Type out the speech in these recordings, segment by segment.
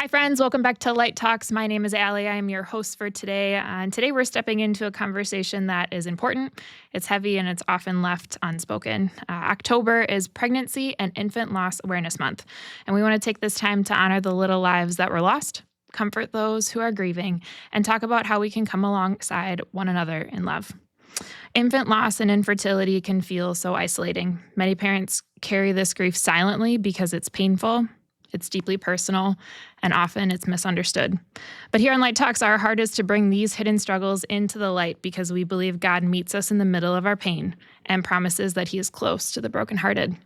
Hi, friends. Welcome back to Light Talks. My name is Allie. I am your host for today. And today we're stepping into a conversation that is important, it's heavy, and it's often left unspoken. October is Pregnancy and Infant Loss Awareness Month. And we want to take this time to honor the little lives that were lost, comfort those who are grieving, and talk about how we can come alongside one another in love. Infant loss and infertility can feel so isolating. Many parents carry this grief silently because it's painful. It's deeply personal, and often it's misunderstood. But here on Light Talks, our heart is to bring these hidden struggles into the light because we believe God meets us in the middle of our pain and promises that He is close to the brokenhearted.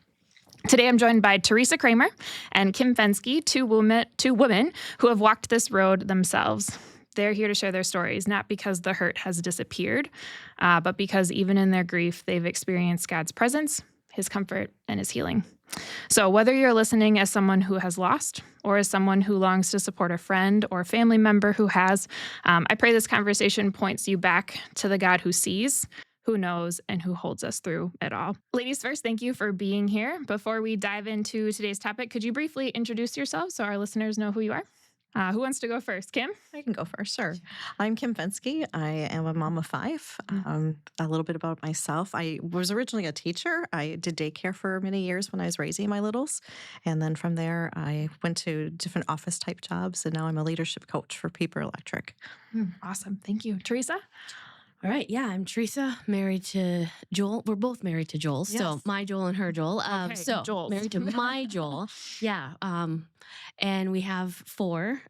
Today, I'm joined by Theresa Kramer and Kim Fenske, two women who have walked this road themselves. They're here to share their stories, not because the hurt has disappeared, but because even in their grief, they've experienced God's presence, His comfort, and His healing. So whether you're listening as someone who has lost or as someone who longs to support a friend or family member who has, I pray this conversation points you back to the God who sees, who knows, and who holds us through it all. Ladies first, thank you for being here. Before we dive into today's topic, could you briefly introduce yourselves so our listeners know who you are? Who wants to go first? Kim? I can go first, sure. I'm Kim Fenske. I am a mom of five. A little bit about myself. I was originally a teacher. I did daycare for many years when I was raising my littles. And then from there, I went to different office type jobs. And now I'm a leadership coach for Paper Electric. Awesome. Thank you. Theresa? All right. Yeah, I'm Theresa, married to Joel. We're both married to Joel. Yes. So my Joel and her Joel. Joels. Married to my Joel. Yeah. And we have four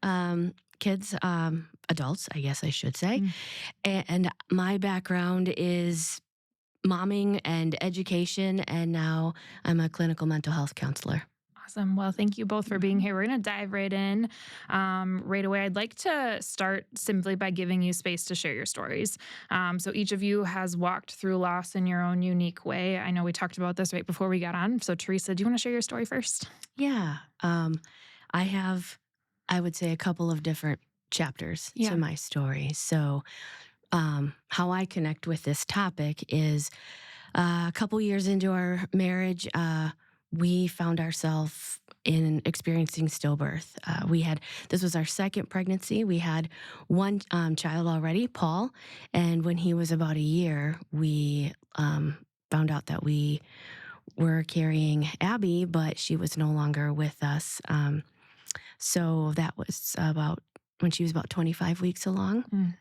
kids, adults, I guess I should say. And my background is momming and education. And now I'm a clinical mental health counselor. Awesome. Well, thank you both for being here. We're going to dive right in right away. I'd like to start simply by giving you space to share your stories. So each of you has walked through loss in your own unique way. I know we talked about this right before we got on. So Theresa, do you want to share your story first? Yeah. I have, I would say, a couple of different chapters to my story. So how I connect with this topic is a couple years into our marriage, we found ourselves in experiencing stillbirth. This was our second pregnancy. We had one child already, Paul, and when he was about a year, we found out that we were carrying Abby, but she was no longer with us. So that was about when she was about 25 weeks along.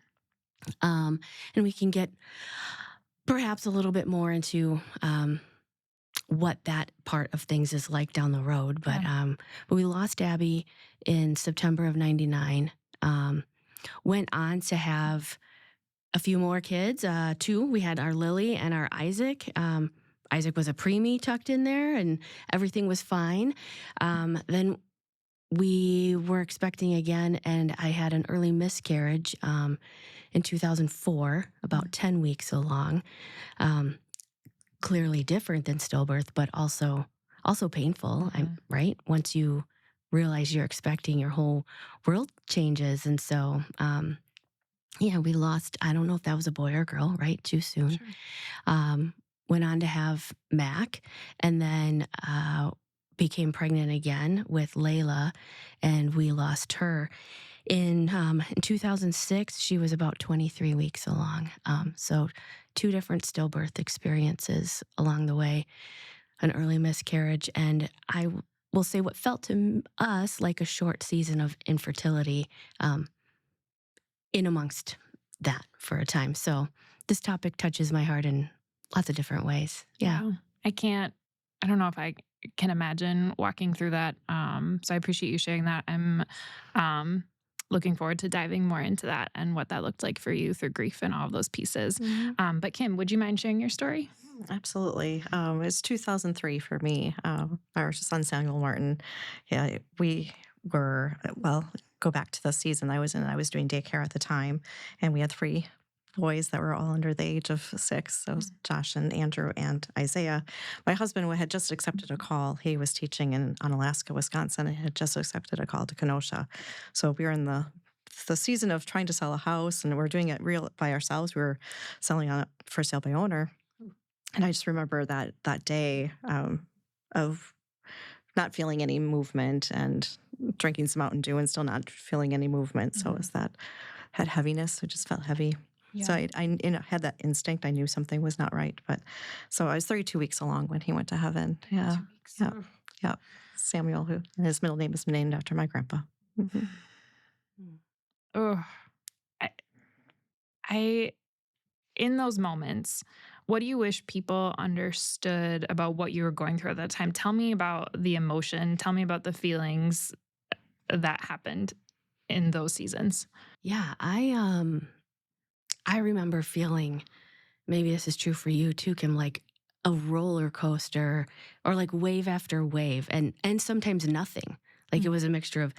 And we can get perhaps a little bit more into what that part of things is like down the road. But we lost Abby in September of 99. Went on to have a few more kids, two. We had our Lily and our Isaac. Isaac was a preemie tucked in there, and everything was fine. Then we were expecting again, and I had an early miscarriage in 2004, about 10 weeks along. Clearly different than stillbirth, but also painful, right? Once you realize you're expecting, your whole world changes. And so, we lost, I don't know if that was a boy or girl, right? Too soon. Sure. Went on to have Mac, and then became pregnant again with Layla, and we lost her. In 2006, she was about 23 weeks along. So two different stillbirth experiences along the way, an early miscarriage, and I will say what felt to us like a short season of infertility in amongst that for a time. So this topic touches my heart in lots of different ways. Yeah. Wow. I don't know if I can imagine walking through that. So I appreciate you sharing that. I'm looking forward to diving more into that and what that looked like for you through grief and all of those pieces. But Kim, would you mind sharing your story? Absolutely. It was 2003 for me. Our son, Samuel Martin, we were, go back to the season I was in. I was doing daycare at the time, and we had three boys that were all under the age of 6. So Josh and Andrew and Isaiah. My husband had just accepted a call. He was teaching in Alaska, Wisconsin, and had just accepted a call to Kenosha. So we were in the season of trying to sell a house, and we're doing it real by ourselves. We were selling on it for sale by owner. And I just remember that day of not feeling any movement and drinking some Mountain Dew and still not feeling any movement. So it was that had heaviness. It just felt heavy. So I had that instinct. I knew something was not right. But so I was 32 weeks along when he went to heaven. Yeah. 2 weeks. Yeah. Yeah. Samuel, who and his middle name is named after my grandpa. Mm-hmm. Oh, I in those moments, what do you wish people understood about what you were going through at that time? Tell me about the emotion. Tell me about the feelings that happened in those seasons. Yeah, I remember feeling, maybe this is true for you too, Kim, like a roller coaster or like wave after wave and sometimes nothing. Like it was a mixture of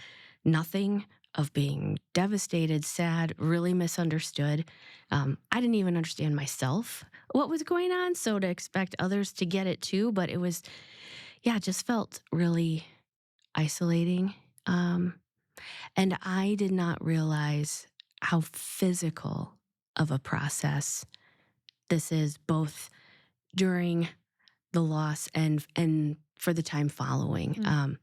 nothing, of being devastated, sad, really misunderstood. I didn't even understand myself what was going on. So to expect others to get it too, but it was, yeah, it just felt really isolating. And I did not realize how physical of a process this is, both during the loss and for the time following.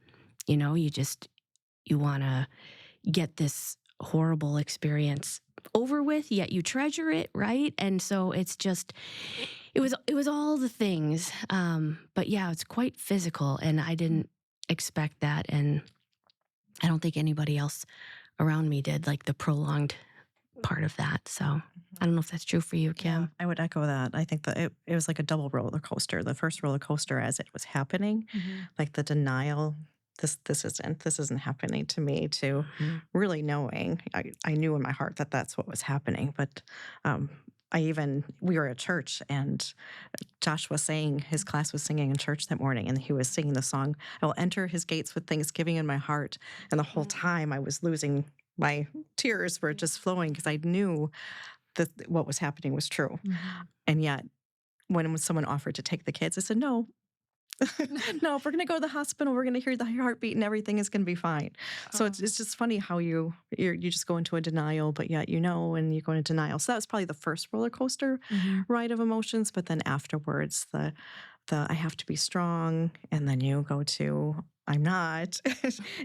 You know, you want to get this horrible experience over with, yet you treasure it, right? And so it's just, it was all the things. But yeah, it's quite physical, and I didn't expect that, and I don't think anybody else around me did, like the prolonged part of that. So I don't know if that's true for you, Kim. Yeah, I would echo that. I think that it was like a double roller coaster. The first roller coaster as it was happening, like the denial, this isn't happening to me, to really knowing, I knew in my heart that that's what was happening. But we were at church, and Josh was saying, his class was singing in church that morning, and he was singing the song, I will enter his gates with thanksgiving in my heart. And the whole time I was losing, my tears were just flowing because I knew that what was happening was true. And yet, when someone offered to take the kids, I said, no. No, if we're going to go to the hospital, we're going to hear the heartbeat and everything is going to be fine. So it's just funny how you just go into a denial, but yet and you go into denial. So that was probably the first roller coaster ride of emotions. But then afterwards, the I have to be strong, and then you go to I'm not,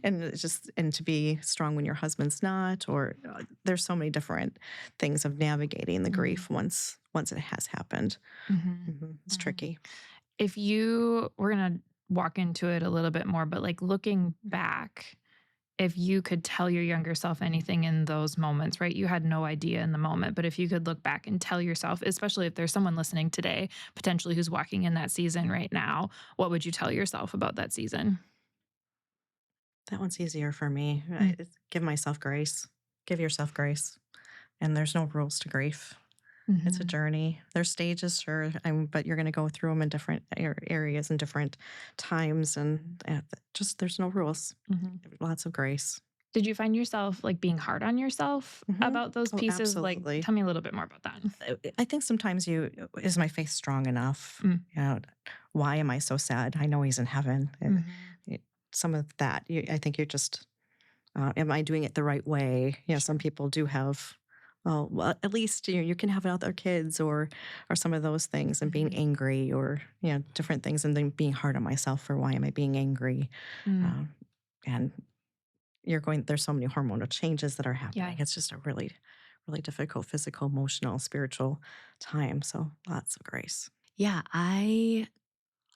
and to be strong when your husband's not, or there's so many different things of navigating the grief once it has happened. It's tricky. If we're going to walk into it a little bit more, but like looking back, if you could tell your younger self anything in those moments, right? You had no idea in the moment, but if you could look back and tell yourself, especially if there's someone listening today, potentially who's walking in that season right now, what would you tell yourself about that season? That one's easier for me. Give myself grace. Give yourself grace. And there's no rules to grief. It's a journey. There's stages, sure, but you're going to go through them in different areas and different times, and just there's no rules. Lots of grace. Did you find yourself like being hard on yourself about those pieces? Absolutely. Like, tell me a little bit more about that. I think sometimes is my faith strong enough? Why am I so sad? I know he's in heaven. Some of that, I think you're just, am I doing it the right way? Some people do have. Well, at least you can have other kids or some of those things, and being angry or different things, and then being hard on myself for why am I being angry, and there's so many hormonal changes that are happening. Yeah. It's just a really, really difficult physical, emotional, spiritual time. So lots of grace. Yeah, I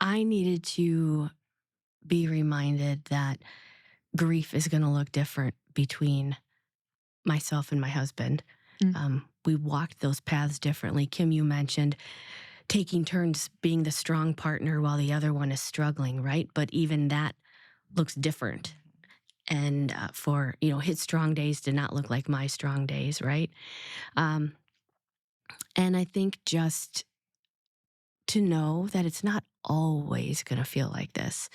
needed to be reminded that grief is going to look different between myself and my husband. We walked those paths differently. Kim, you mentioned taking turns being the strong partner while the other one is struggling, right? But even that looks different. And for, his strong days did not look like my strong days, right? And I think just to know that it's not always going to feel like this.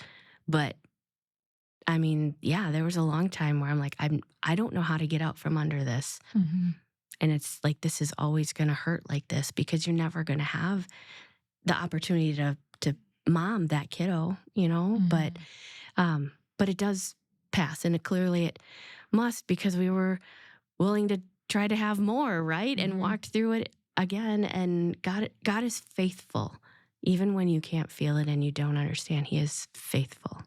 But I mean, yeah, there was a long time where I'm like, I don't know how to get out from under this. And it's like, this is always going to hurt like this, because you're never going to have the opportunity to mom that kiddo, but it does pass. And clearly it must, because we were willing to try to have more, right? And walked through it again. And God is faithful. Even when you can't feel it and you don't understand, he is faithful.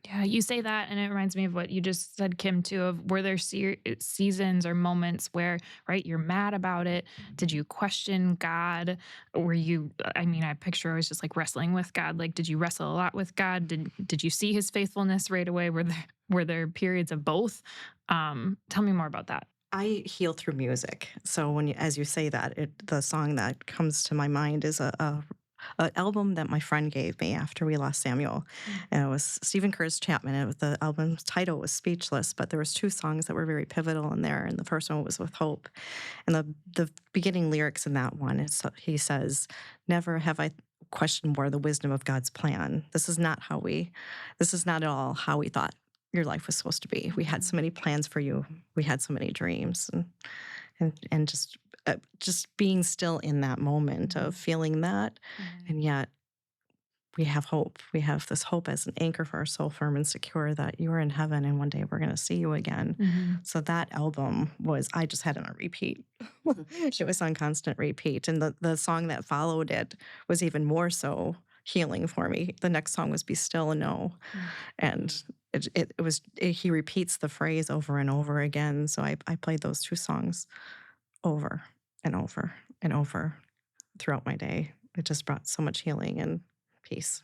Yeah, you say that, and it reminds me of what you just said, Kim, too. Of were there seasons or moments where, right, you're mad about it? Did you question God? Were you? I mean, I picture I was just like wrestling with God. Like, did you wrestle a lot with God? Did you see His faithfulness right away? Were there periods of both? Tell me more about that. I heal through music. So as you say that, the song that comes to my mind is a album that my friend gave me after we lost Samuel. Mm. And it was Stephen Curtis Chapman. The album's title was Speechless, but there was two songs that were very pivotal in there. And the first one was With Hope. And the beginning lyrics in that one is he says, "Never have I questioned more the wisdom of God's plan. This is not at all how we thought your life was supposed to be. We had so many plans for you. We had so many dreams." And just being still in that moment of feeling that, and yet we have hope. We have this hope as an anchor for our soul, firm and secure, that you are in heaven and one day we're going to see you again. Mhm. So that album I just had it on repeat. It was on constant repeat. And the song that followed it was even more so healing for me. The next song was Be Still and Know. Mm. And he repeats the phrase over and over again. So I played those two songs over and over and over throughout my day. It just brought so much healing and peace.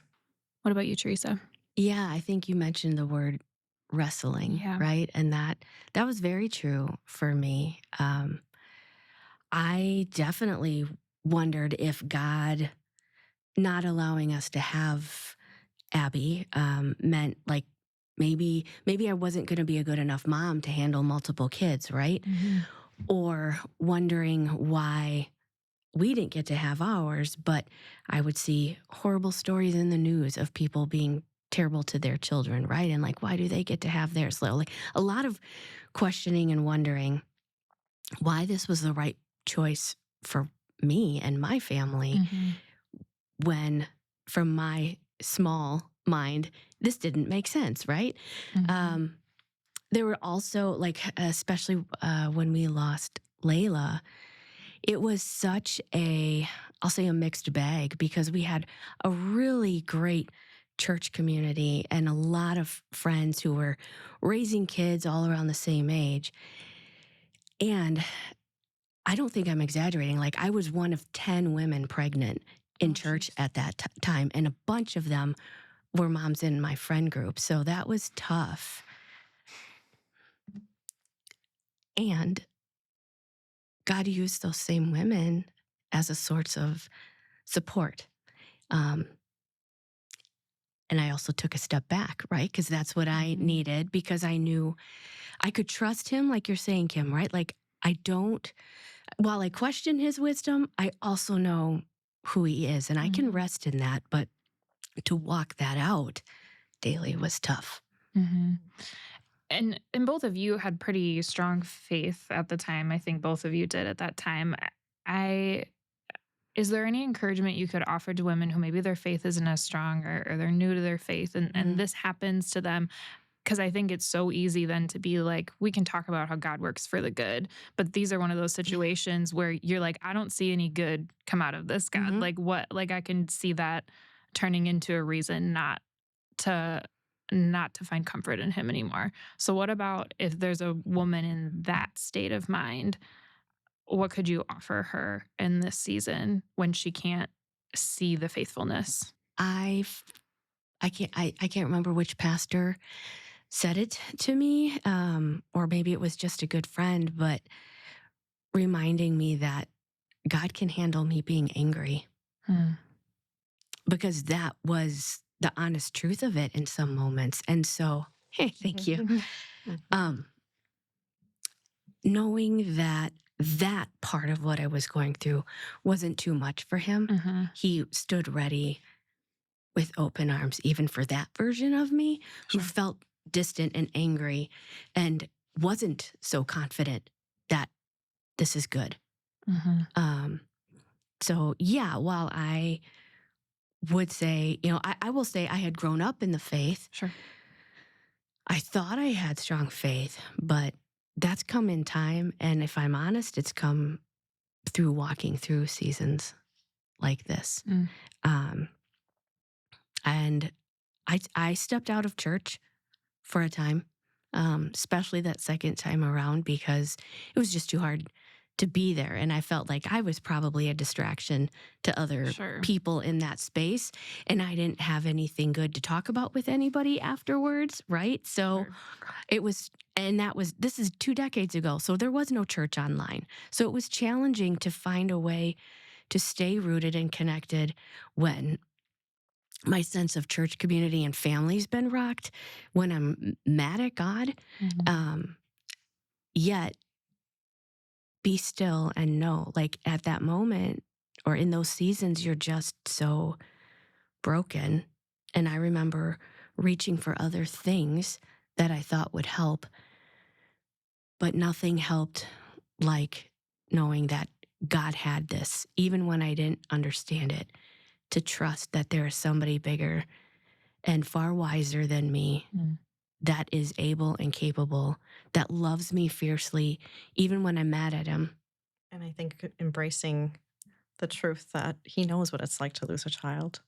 What about you, Theresa? Yeah, I think you mentioned the word wrestling, Yeah. right? And that was very true for me. I definitely wondered if God not allowing us to have Abby meant like maybe I wasn't going to be a good enough mom to handle multiple kids, right? Mhm. Or wondering why we didn't get to have ours, but I would see horrible stories in the news of people being terrible to their children, right? And like, why do they get to have theirs? Like a lot of questioning and wondering why this was the right choice for me and my family, Mhm. when from my small mind, this didn't make sense, right? Mhm. There were also, like, especially when we lost Layla, it was such I'll say a mixed bag, because we had a really great church community and a lot of friends who were raising kids all around the same age. And I don't think I'm exaggerating. Like, I was one of 10 women pregnant in Oh, church jeez. at that time, and a bunch of them were moms in my friend group. So that was tough. And God used those same women as a source of support. Um, and I also took a step back, right? Because that's what I needed, because I knew I could trust him, like you're saying, Kim, right? Like, while I question his wisdom, I also know who he is, and I can Mhm. rest in that. But to walk that out daily was tough. Mhm. And both of you had pretty strong faith at the time. I think both of you did at that time. I Is there any encouragement you could offer to women who maybe their faith isn't as strong, or they're new to their faith, and this happens to them? Because I think it's so easy then to be like, we can talk about how God works for the good, but these are one of those situations where you're like, I don't see any good come out of this, God. Mhm. Like, what? Like, I can see that turning into a reason to not to find comfort in him anymore. So what about if there's a woman in that state of mind? What could you offer her in this season when she can't see the faithfulness? I can't remember which pastor said it to me, or maybe it was just a good friend, but reminding me that God can handle me being angry, Hmm. because that was the honest truth of it in some moments. And so, hey, thank you. Um, Knowing that that part of what I was going through wasn't too much for him, Mhm. he stood ready with open arms, even for that version of me who Sure. felt distant and angry and wasn't so confident that this is good. Mhm. Um, so, yeah, while I would say, I will say I had grown up in the faith. Sure. I thought I had strong faith, but that's come in time. And if I'm honest, it's come through walking through seasons like this. Mm. Um, and I stepped out of church for a time, especially that second time around, because it was just too hard to be there. And I felt like I was probably a distraction to other Sure. people in that space. And I didn't have anything good to talk about with anybody afterwards, right? So Sure. it was, and this is 2 decades ago. So there was no church online. So it was challenging to find a way to stay rooted and connected when my sense of church community and family's been rocked, when I'm mad at God. Yet be still and know, like at that moment or in those seasons, you're just so broken. And I remember reaching for other things that I thought would help, but nothing helped like knowing that God had this, even when I didn't understand it, to trust that there is somebody bigger and far wiser than me that is able and capable, that loves me fiercely, even when I'm mad at him. And I think embracing the truth that he knows what it's like to lose a child.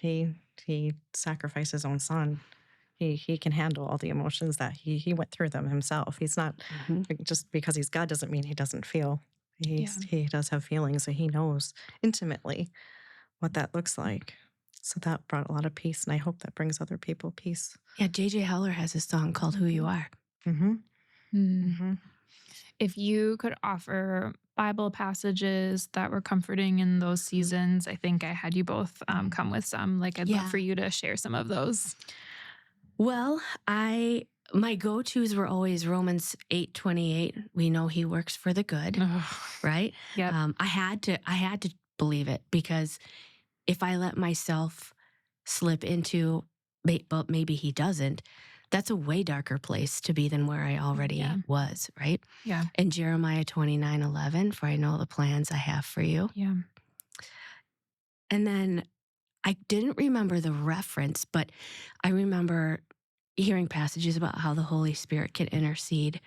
He sacrificed his own son. He can handle all the emotions that he went through them himself. He's not just because he's God doesn't mean he doesn't feel. He does have feelings, and he knows intimately what that looks like. So that brought a lot of peace, and I hope that brings other people peace. Yeah, J.J. Heller has a song called Who You Are. If you could offer Bible passages that were comforting in those seasons, I think I had you both come with some. Like, I'd love for you to share some of those. Well, my go-tos were always Romans 8:28. We know he works for the good, right? Yep. I had to believe it, because if I let myself slip into, but maybe he doesn't, that's a way darker place to be than where I already was, right? Yeah. And Jeremiah 29:11, for I know the plans I have for you. Yeah. And then I didn't remember the reference, but I remember hearing passages about how the Holy Spirit can intercede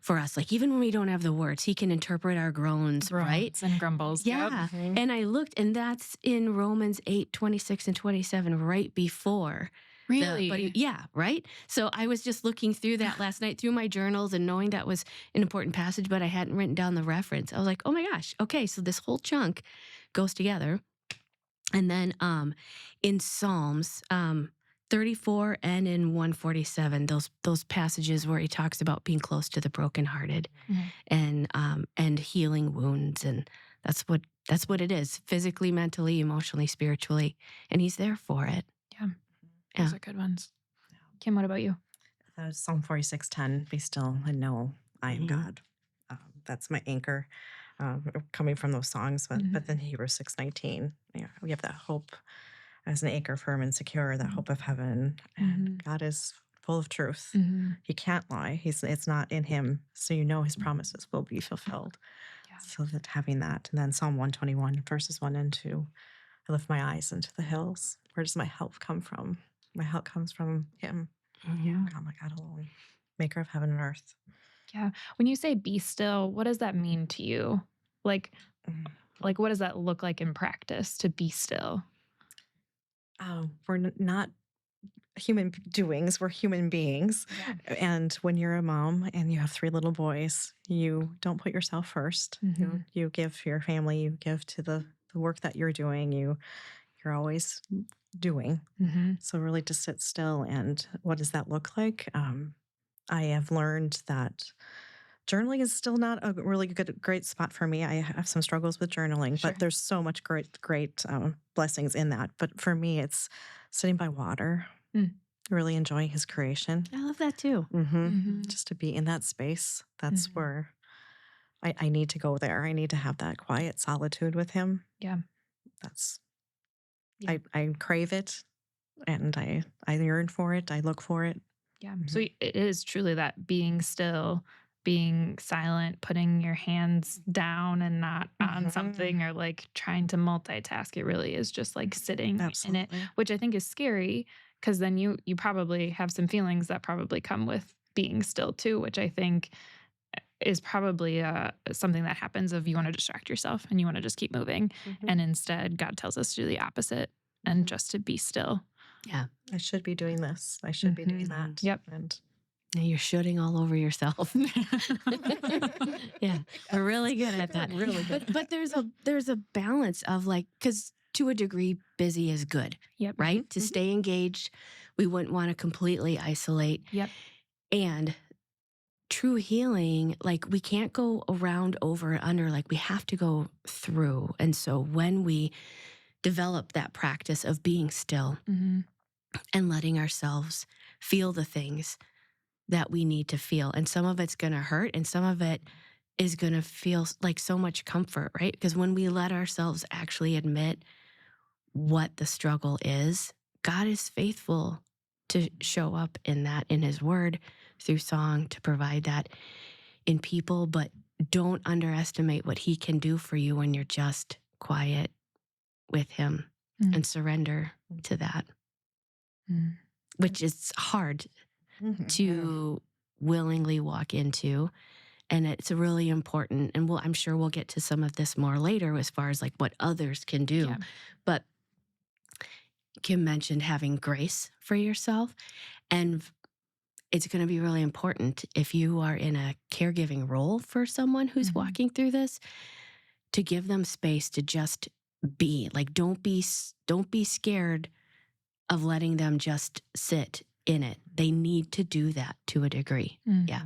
for us. Like, even when we don't have the words, he can interpret our groans, right? And grumbles. Yeah. Yep. And I looked, and that's in Romans 8:26 and 27, right before. Really? Yeah, right? So I was just looking through that last night, through my journals, and knowing that was an important passage, but I hadn't written down the reference. I was like, oh my gosh, okay, so this whole chunk goes together. And then in Psalms 34 and in 147, those passages where he talks about being close to the brokenhearted and healing wounds, and that's what it is, physically, mentally, emotionally, spiritually, and he's there for it. Those are good ones. Kim, what about you? Psalm 46:10, be still and know I am God. That's my anchor, coming from those songs. But then Hebrews 6:19, we have that hope as an anchor, firm and secure, that hope of heaven. And God is full of truth. He can't lie. It's not in him. So his promises will be fulfilled. So that having that. And then Psalm 121, verses 1 and 2, I lift my eyes into the hills. Where does my help come from? My help comes from him. Oh my God alone, maker of heaven and earth. Yeah. When you say be still, what does that mean to you? Like what does that look like in practice, to be still? We're not human doings, we're human beings. And when you're a mom and you have 3 little boys, you don't put yourself first. You give your family, you give to the work that you're doing, you're always doing. So really to sit still. And what does that look like? I have learned that journaling is still not a really great spot for me. I have some struggles with journaling, but there's so much great blessings in that. But for me, it's sitting by water, really enjoying his creation. I love that too. Just to be in that space. That's where I need to go there. I need to have that quiet solitude with him. I crave it, and I yearn for it. I look for it. So it is truly that being still, being silent, putting your hands down and not on something, or like trying to multitask. It really is just like sitting in it, which I think is scary, because then you probably have some feelings that probably come with being still too, which I think is probably something that happens if you want to distract yourself and you want to just keep moving. And instead, God tells us to do the opposite and just to be still. Yeah. I should be doing this. I should be doing that. Yep. And You're shooting all over yourself. Yeah, we're really good at that. really good. But there's a balance of like, because to a degree, busy is good, Yep. right? To stay engaged, we wouldn't want to completely isolate. Yep. And true healing, like we can't go around, over, and under, like we have to go through. And so when we develop that practice of being still and letting ourselves feel the things that we need to feel, and some of it's going to hurt and some of it is going to feel like so much comfort, right? Because when we let ourselves actually admit what the struggle is, God is faithful to show up in that, in his word, through song, to provide that in people. But don't underestimate what he can do for you when you're just quiet with him and surrender to that, which is hard to willingly walk into. And it's really important. And I'm sure we'll get to some of this more later as far as like what others can do. Yeah. But Kim mentioned having grace for yourself. And it's going to be really important if you are in a caregiving role for someone who's walking through this, to give them space to just be. Like, don't be scared of letting them just sit in it. They need to do that to a degree. Yeah.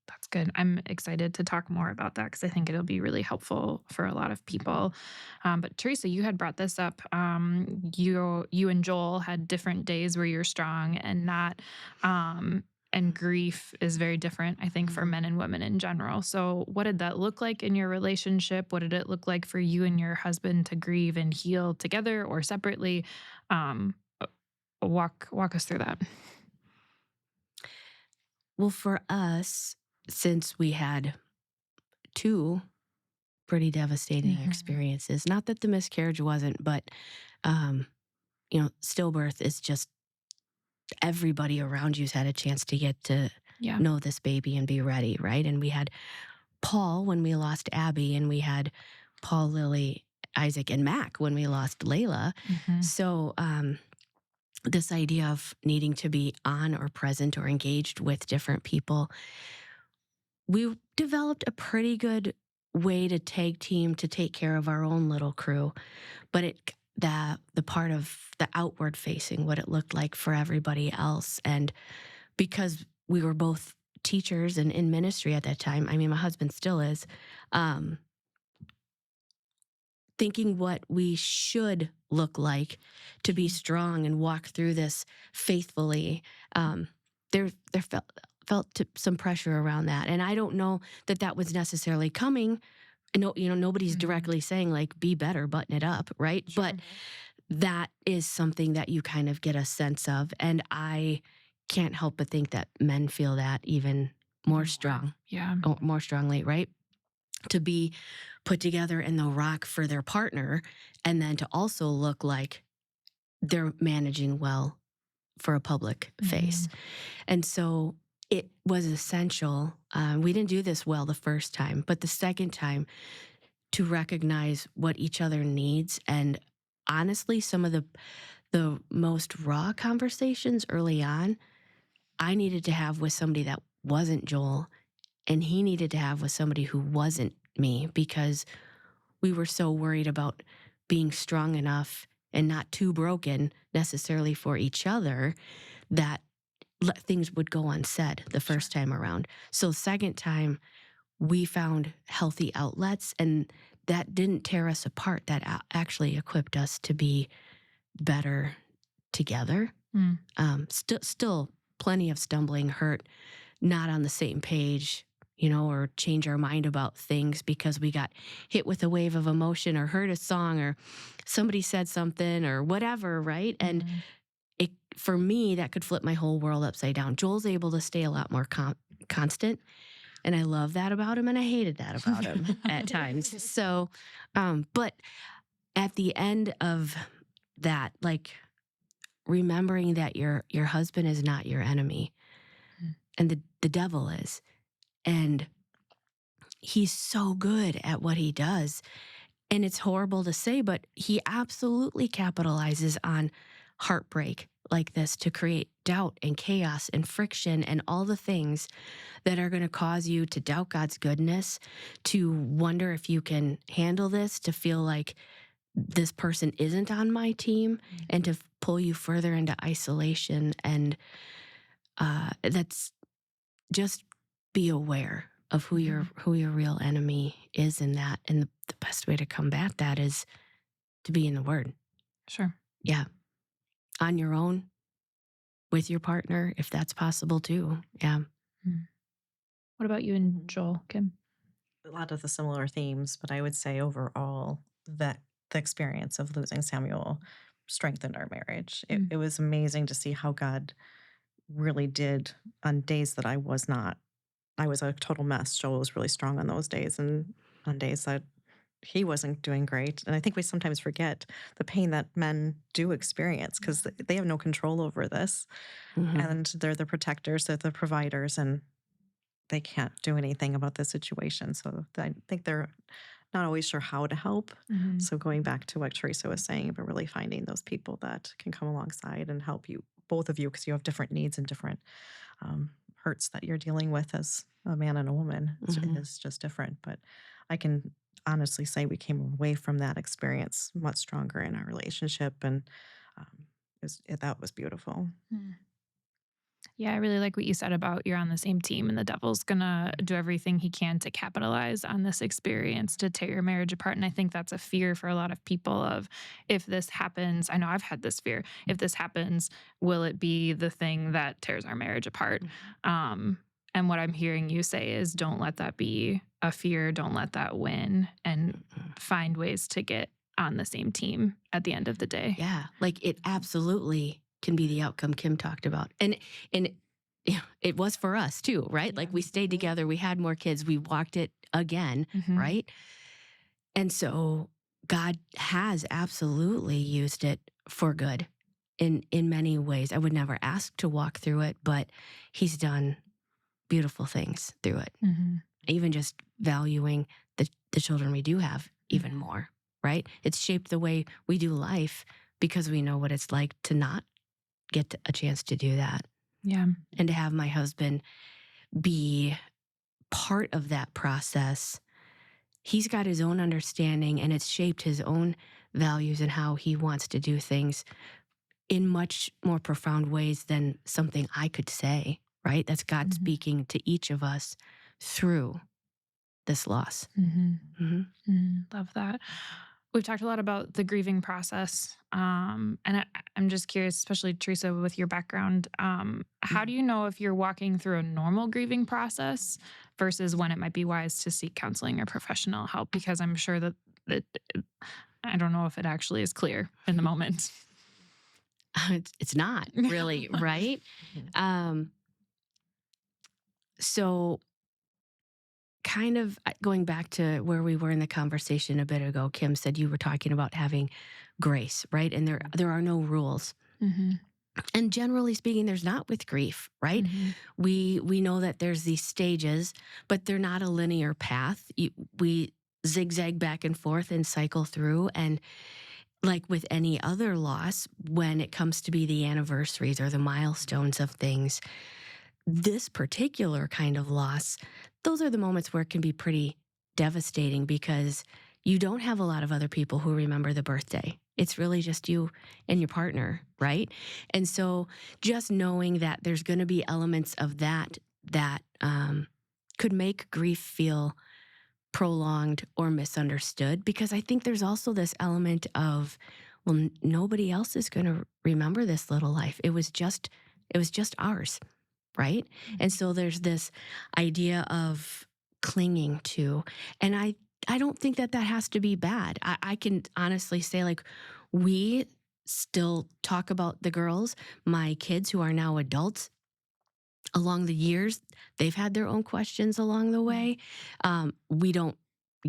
That's good. I'm excited to talk more about that because I think it'll be really helpful for a lot of people. But Theresa, you had brought this up. You and Joel had different days where you're strong and not. And grief is very different, I think, for men and women in general. So what did that look like in your relationship? What did it look like for you and your husband to grieve and heal together or separately? Walk us through that. Well, for us, since we had two pretty devastating experiences, not that the miscarriage wasn't, but, stillbirth is just, everybody around you's had a chance to get to know this baby and be ready, right? And we had Paul when we lost Abby, and we had Paul, Lily, Isaac, and Mac when we lost Layla. So this idea of needing to be on or present or engaged with different people, we developed a pretty good way to tag team to take care of our own little crew. But the part of the outward facing, what it looked like for everybody else. And because we were both teachers and in ministry at that time, I mean, my husband still is, thinking what we should look like to be strong and walk through this faithfully, there felt some pressure around that. And I don't know that was necessarily coming. No, nobody's directly saying like, be better, button it up, right? Sure. But that is something that you kind of get a sense of. And I can't help but think that men feel that even more strong. Yeah. More strongly, right? To be put together in the rock for their partner, and then to also look like they're managing well for a public face. And so it was essential. We didn't do this well the first time, but the second time, to recognize what each other needs. And honestly, some of the most raw conversations early on, I needed to have with somebody that wasn't Joel, and he needed to have with somebody who wasn't me, because we were so worried about being strong enough and not too broken necessarily for each other that things would go unsaid the first time around. So second time, we found healthy outlets, and that didn't tear us apart. That actually equipped us to be better together. Still plenty of stumbling, hurt, not on the same page, or change our mind about things because we got hit with a wave of emotion or heard a song or somebody said something or whatever, right? And for me, that could flip my whole world upside down. Joel's able to stay a lot more constant, and I love that about him, and I hated that about him at times. So, but at the end of that, like, remembering that your husband is not your enemy, and the devil is. And he's so good at what he does. And it's horrible to say, but he absolutely capitalizes on heartbreak like this to create doubt and chaos and friction and all the things that are going to cause you to doubt God's goodness, to wonder if you can handle this, to feel like this person isn't on my team, and to pull you further into isolation. And that's just be aware of who your real enemy is in that. And the best way to combat that is to be in the Word. Sure. Yeah. On your own, with your partner, if that's possible too. Yeah. What about you and Joel, Kim? A lot of the similar themes, but I would say overall that the experience of losing Samuel strengthened our marriage. It was amazing to see how God really did on days that I was not. I was a total mess. Joel was really strong on those days, and on days that he wasn't doing great. And I think we sometimes forget the pain that men do experience because they have no control over this. And they're the protectors, they're the providers, and they can't do anything about the situation. So I think they're not always sure how to help. So going back to what Theresa was saying, but really finding those people that can come alongside and help you, both of you, because you have different needs and different hurts that you're dealing with as a man and a woman. It's just different. But I can honestly say we came away from that experience much stronger in our relationship, and that was beautiful. Yeah, I really like what you said about you're on the same team and the devil's gonna do everything he can to capitalize on this experience to tear your marriage apart. And I think that's a fear for a lot of people of, if this happens, I know I've had this fear, if this happens, will it be the thing that tears our marriage apart? And what I'm hearing you say is, don't let that be a fear, don't let that win, and find ways to get on the same team at the end of the day. Yeah, like it absolutely can be the outcome Kim talked about. And it was for us too, right? Like we stayed together, we had more kids, we walked it again, right? And so God has absolutely used it for good in many ways. I would never ask to walk through it, but he's done beautiful things through it. Even just valuing the children we do have even more, right? It's shaped the way we do life because we know what it's like to not get a chance to do that. Yeah. And to have my husband be part of that process. He's got his own understanding, and it's shaped his own values and how he wants to do things in much more profound ways than something I could say, right? That's God speaking to each of us through this loss. Love that. We've talked a lot about the grieving process. And I'm just curious, especially Theresa, with your background, how do you know if you're walking through a normal grieving process versus when it might be wise to seek counseling or professional help? Because I'm sure that I don't know if it actually is clear in the moment. It's not really, right? So kind of going back to where we were in the conversation a bit ago, Kim said you were talking about having grace, right? And there are no rules. And generally speaking, there's not with grief, right? We know that there's these stages, but they're not a linear path. We zigzag back and forth and cycle through. And like with any other loss, when it comes to be the anniversaries or the milestones of things, this particular kind of loss, those are the moments where it can be pretty devastating because you don't have a lot of other people who remember the birthday. It's really just you and your partner, right? And so just knowing that there's going to be elements of that could make grief feel prolonged or misunderstood, because I think there's also this element of, well, nobody else is going to remember this little life. It was just ours. Right? And so there's this idea of clinging to, and I don't think that has to be bad. I can honestly say, like, we still talk about the girls, my kids who are now adults. Along the years, they've had their own questions along the way. We don't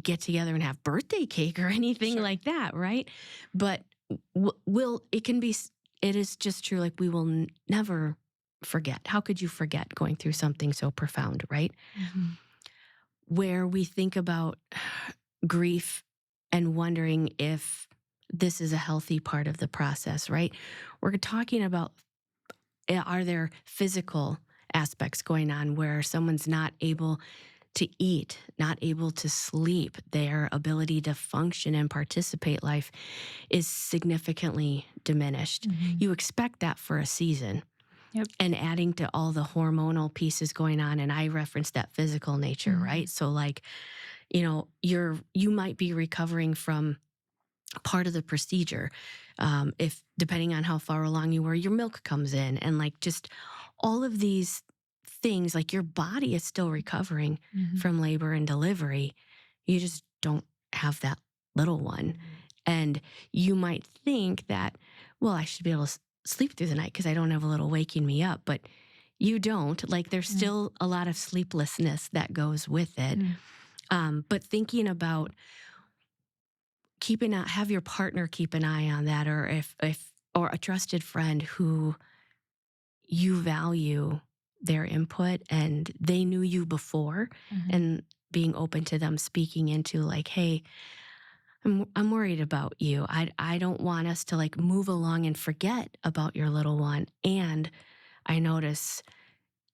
get together and have birthday cake or anything like that, right? But it is just true, like we will never forget. How could you forget going through something so profound, right? Where we think about grief and wondering if this is a healthy part of the process, right? We're talking about, are there physical aspects going on where someone's not able to eat, not able to sleep, their ability to function and participate life is significantly diminished. You expect that for a season. Yep. And adding to all the hormonal pieces going on, and I referenced that physical nature, right? So like, you might be recovering from part of the procedure. If depending on how far along you were, your milk comes in, and like just all of these things, like your body is still recovering from labor and delivery. You just don't have that little one. And you might think that, well, I should be able to sleep through the night because I don't have a little waking me up, but you don't. Like there's still a lot of sleeplessness that goes with it. But thinking about have your partner keep an eye on that, or if or a trusted friend who you value their input and they knew you before, and being open to them speaking into like, hey, I'm worried about you. I don't want us to like move along and forget about your little one. And I notice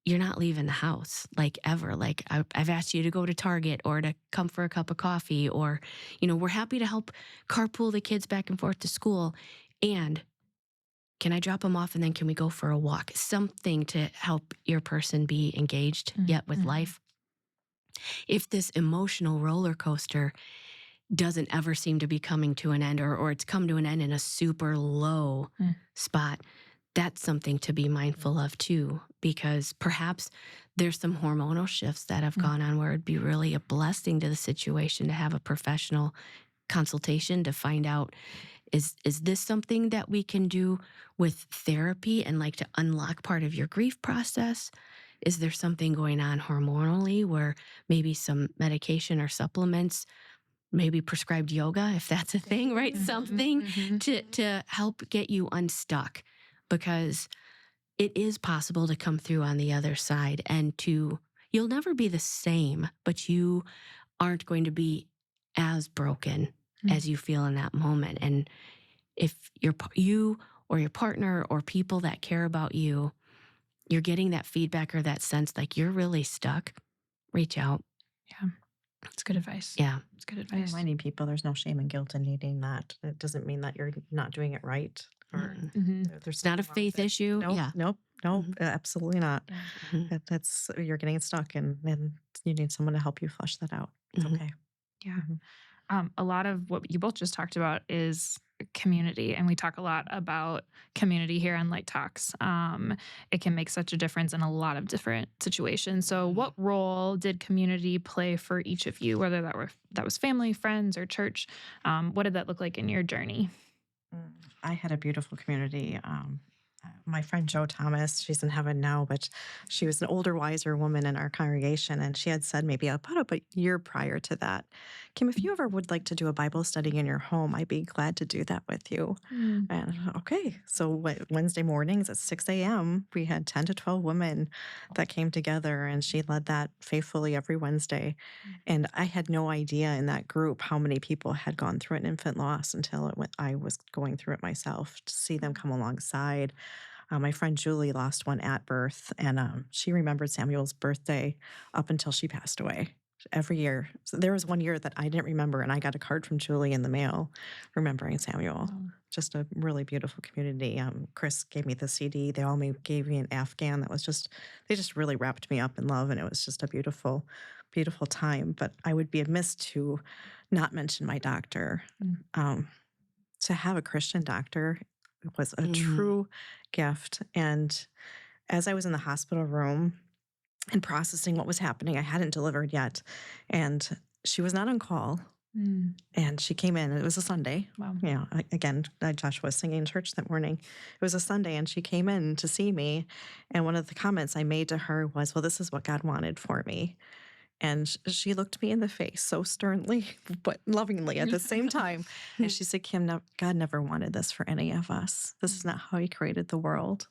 you're not leaving the house like ever. Like I've asked you to go to Target or to come for a cup of coffee, or, we're happy to help carpool the kids back and forth to school. And can I drop them off and then can we go for a walk? Something to help your person be engaged yet with life. If this emotional roller coaster doesn't ever seem to be coming to an end, or it's come to an end in a super low spot, that's something to be mindful of too, because perhaps there's some hormonal shifts that have gone on where it'd be really a blessing to the situation to have a professional consultation to find out, is this something that we can do with therapy and like to unlock part of your grief process? Is there something going on hormonally where maybe some medication or supplements, maybe prescribed yoga, if that's a thing, right? Something to help get you unstuck, because it is possible to come through on the other side and you'll never be the same, but you aren't going to be as broken as you feel in that moment. And if you or your partner or people that care about you, you're getting that feedback or that sense like you're really stuck, reach out. Yeah. That's good advice. Yeah. It's good advice. Reminding people there's no shame and guilt in needing that. It doesn't mean that you're not doing it right. Or there's It's not a faith issue. Nope, absolutely not. That's you're getting stuck, and you need someone to help you flush that out. It's okay. Yeah. A lot of what you both just talked about is community, and we talk a lot about community here on Light Talks. It can make such a difference in a lot of different situations. So what role did community play for each of you, whether that was family, friends, or church? What did that look like in your journey? I had a beautiful community. My friend Jo Thomas, she's in heaven now, but she was an older, wiser woman in our congregation, and she had said maybe about a year prior to that, Kim, if you ever would like to do a Bible study in your home, I'd be glad to do that with you. And okay, so Wednesday mornings at 6 a.m., we had 10 to 12 women that came together, and she led that faithfully every Wednesday. And I had no idea in that group how many people had gone through an infant loss until I was going through it myself, to see them come alongside. My friend Julie lost one at birth, and she remembered Samuel's birthday up until she passed away every year. So there was one year that I didn't remember, and I got a card from Julie in the mail remembering Samuel. Just a really beautiful community. Chris gave me the CD. They all gave me an Afghan that was they just really wrapped me up in love, and it was just a beautiful, beautiful time. But I would be amiss to not mention my doctor. To have a Christian doctor was a true gift. And as I was in the hospital room and processing what was happening, I hadn't delivered yet. And she was not on call. And she came in. It was a Sunday. Wow. Again, Joshua was singing in church that morning. It was a Sunday, and she came in to see me. And one of the comments I made to her was, well, this is what God wanted for me. And she looked me in the face so sternly, but lovingly at the same time. And she said, Kim, God never wanted this for any of us. This is not how he created the world.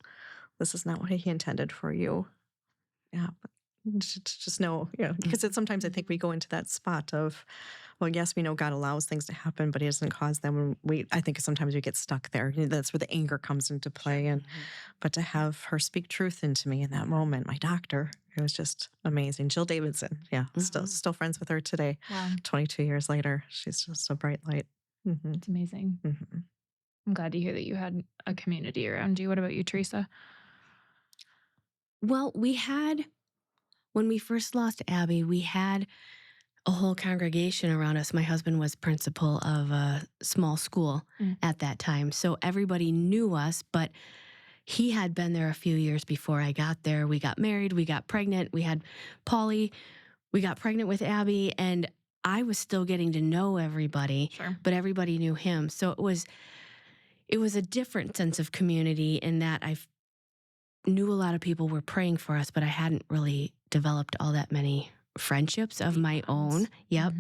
This is not what he intended for you. Yeah, but to just know, because sometimes I think we go into that spot of, well, yes, we know God allows things to happen, but He doesn't cause them. And I think sometimes we get stuck there. That's where the anger comes into play. And but to have her speak truth into me in that moment, my doctor, it was just amazing. Jill Davidson, still friends with her today. Wow. 22 years later, she's just a bright light. It's amazing. I'm glad to hear that you had a community around you. What about you, Theresa? Well, when we first lost Abby, we had a whole congregation around us. My husband was principal of a small school at that time. So everybody knew us, but he had been there a few years before I got there. We got married, we got pregnant, we had Polly, we got pregnant with Abby, and I was still getting to know everybody, but everybody knew him. So it was a different sense of community in that I knew a lot of people were praying for us, but I hadn't really developed all that many friendships of my own. Yep.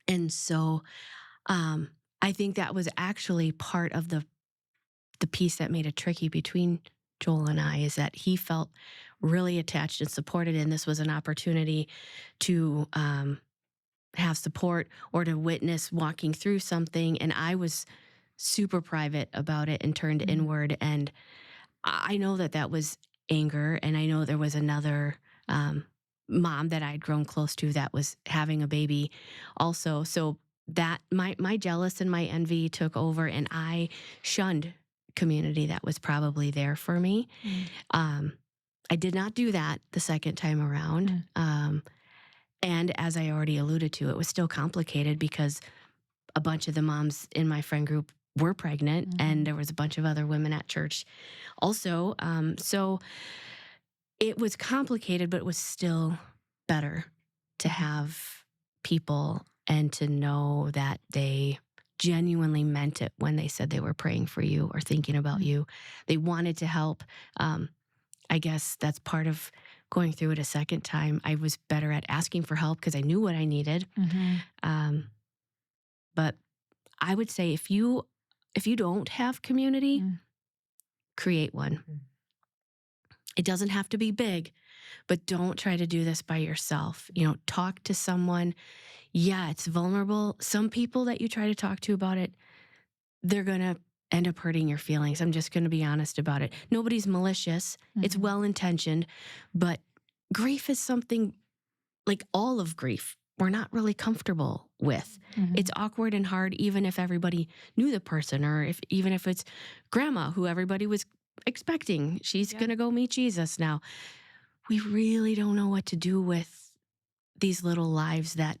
And so I think that was actually part of the piece that made it tricky between Joel and I, is that he felt really attached and supported, and this was an opportunity to have support or to witness walking through something, and I was super private about it and turned inward. And I know that was anger, and I know there was another mom that I'd grown close to that was having a baby also. So that my jealous and my envy took over, and I shunned community that was probably there for me. I did not do that the second time around. And as I already alluded to, it was still complicated because a bunch of the moms in my friend group were pregnant, and there was a bunch of other women at church also. So it was complicated, but it was still better to have people and to know that they genuinely meant it when they said they were praying for you or thinking about you. They wanted to help. I guess that's part of going through it a second time. I was better at asking for help because I knew what I needed. But I would say if you don't have community, create one. It doesn't have to be big, but don't try to do this by yourself. Talk to someone. Yeah, it's vulnerable. Some people that you try to talk to about it, they're going to end up hurting your feelings. I'm just going to be honest about it. Nobody's malicious. It's well-intentioned, but grief is something, like all of grief, we're not really comfortable with. It's awkward and hard, even if everybody knew the person, or even if it's grandma who everybody was expecting. She's going to go meet Jesus now. We really don't know what to do with these little lives that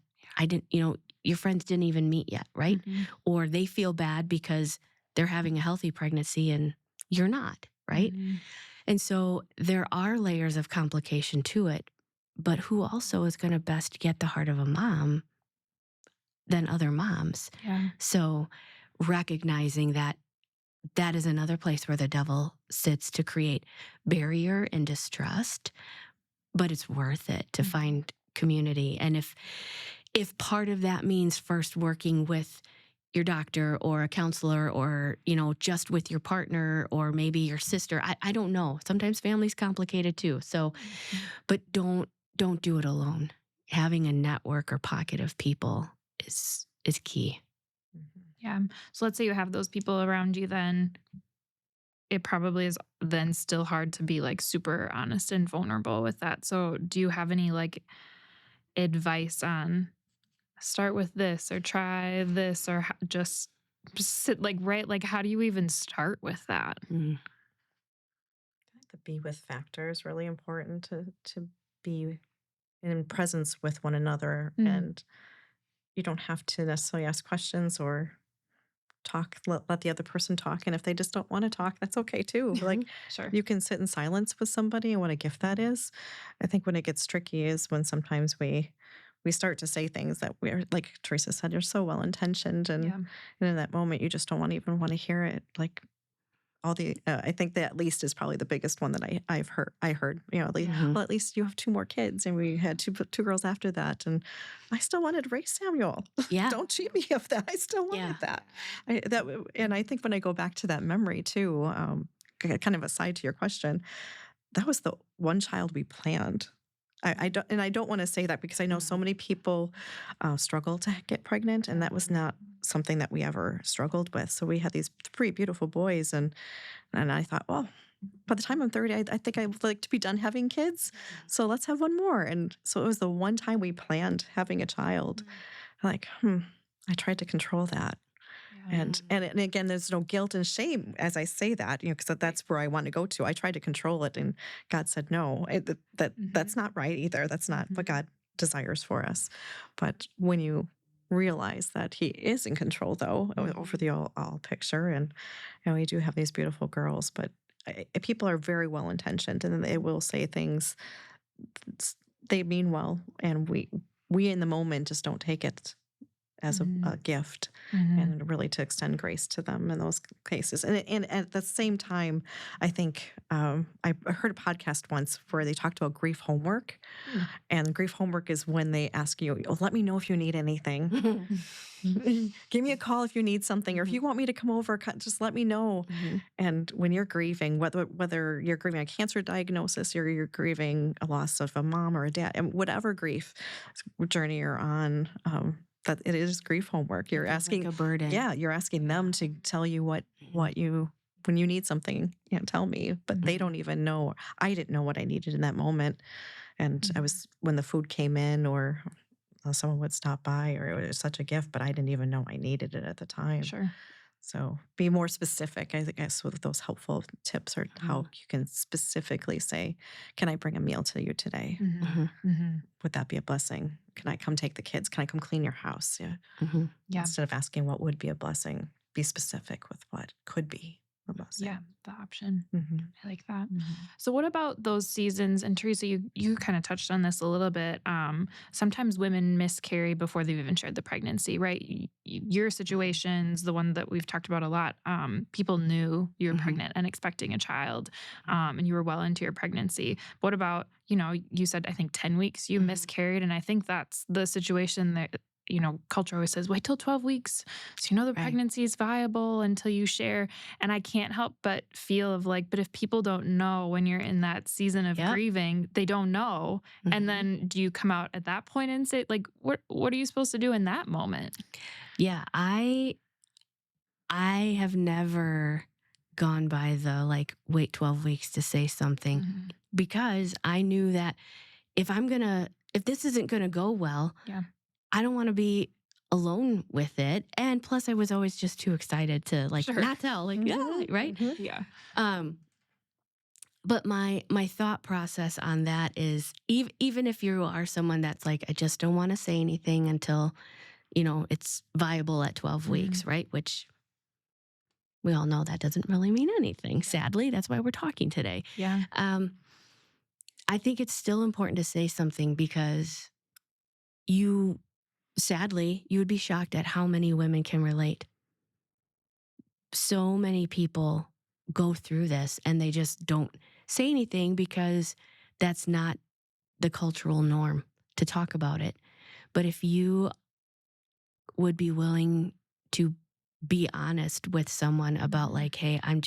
your friends didn't even meet yet, right? Or they feel bad because they're having a healthy pregnancy and you're not, right? And so there are layers of complication to it, but who also is going to best get the heart of a mom than other moms? So recognizing that is another place where the devil sits to create barrier and distrust, but it's worth it to find community. And if part of that means first working with your doctor or a counselor, or just with your partner or maybe your sister, I don't know. Sometimes family's complicated too. So, but don't do it alone. Having a network or pocket of people is key. Yeah. So let's say you have those people around you, then it probably is then still hard to be like super honest and vulnerable with that. So do you have any like advice on start with this or try this, or just sit like how do you even start with that? I think the be with factor is really important, to be in presence with one another. And you don't have to necessarily ask questions or talk, let the other person talk. And if they just don't want to talk, that's okay too. Like, you can sit in silence with somebody, and what a gift that is. I think when it gets tricky is when sometimes we start to say things that we're, like Theresa said, you're so well intentioned, and in that moment you just don't even want to hear it. Like all the I think that at least is probably the biggest one that I heard. Like, well, at least you have 2 more kids, and we had two girls after that, and I still wanted to raise Samuel. Yeah, Don't cheat me of that. I still wanted that. And I think when I go back to that memory too, kind of aside to your question, that was the one child we planned. I don't want to say that because I know so many people struggle to get pregnant, and that was not something that we ever struggled with. So we had these 3 beautiful boys, and I thought, well, by the time I'm 30, I think I would like to be done having kids. So let's have one more. And so it was the one time we planned having a child. Like, I tried to control that. And again, there's no guilt and shame as I say that, because that's where I want to go to. I tried to control it, and God said, no, that's not right either. That's not what God desires for us. But when you realize that He is in control, though, over the all picture, and we do have these beautiful girls, but people are very well intentioned, and they will say things. They mean well, and we in the moment just don't take it as a gift, and really to extend grace to them in those cases. And at the same time, I think I heard a podcast once where they talked about grief homework. And grief homework is when they ask you, oh, let me know if you need anything. Give me a call if you need something, or if you want me to come over, just let me know. And when you're grieving, whether you're grieving a cancer diagnosis, or you're grieving a loss of a mom or a dad, and whatever grief journey you're on, that it is grief homework. You're asking like a burden. Yeah, you're asking them to tell you what you, when you need something, tell me. But they don't even know. I didn't know what I needed in that moment. And I was, when the food came in, or someone would stop by, or it was such a gift, but I didn't even know I needed it at the time. Sure. So be more specific. I guess with those helpful tips, or how you can specifically say, can I bring a meal to you today? Would that be a blessing? Can I come take the kids? Can I come clean your house? Yeah. Instead of asking what would be a blessing, be specific with what could be a blessing. Yeah, the option. I like that. So what about those seasons? And Theresa, you kind of touched on this a little bit. Sometimes women miscarry before they've even shared the pregnancy, right? Your situation's the one that we've talked about a lot. People knew you were pregnant and expecting a child, and you were well into your pregnancy. What about, you said, I think 10 weeks you miscarried. And I think that's the situation that, culture always says, wait till 12 weeks. So, the pregnancy is viable until you share. And I can't help but feel of like, but if people don't know when you're in that season of grieving, they don't know. And then do you come out at that point and say, like, what are you supposed to do in that moment? Yeah, I have never gone by the like, wait 12 weeks to say something, because I knew that if this isn't going to go well, I don't want to be alone with it. And plus I was always just too excited to not tell, right? Yeah. But my thought process on that is, even if you are someone that's like, I just don't want to say anything until, it's viable at 12 weeks, right? Which we all know that doesn't really mean anything. Sadly, that's why we're talking today. Yeah. I think it's still important to say something, because sadly, you would be shocked at how many women can relate. So many people go through this and they just don't say anything because that's not the cultural norm to talk about it. But if you would be willing to be honest with someone about like, hey, I'm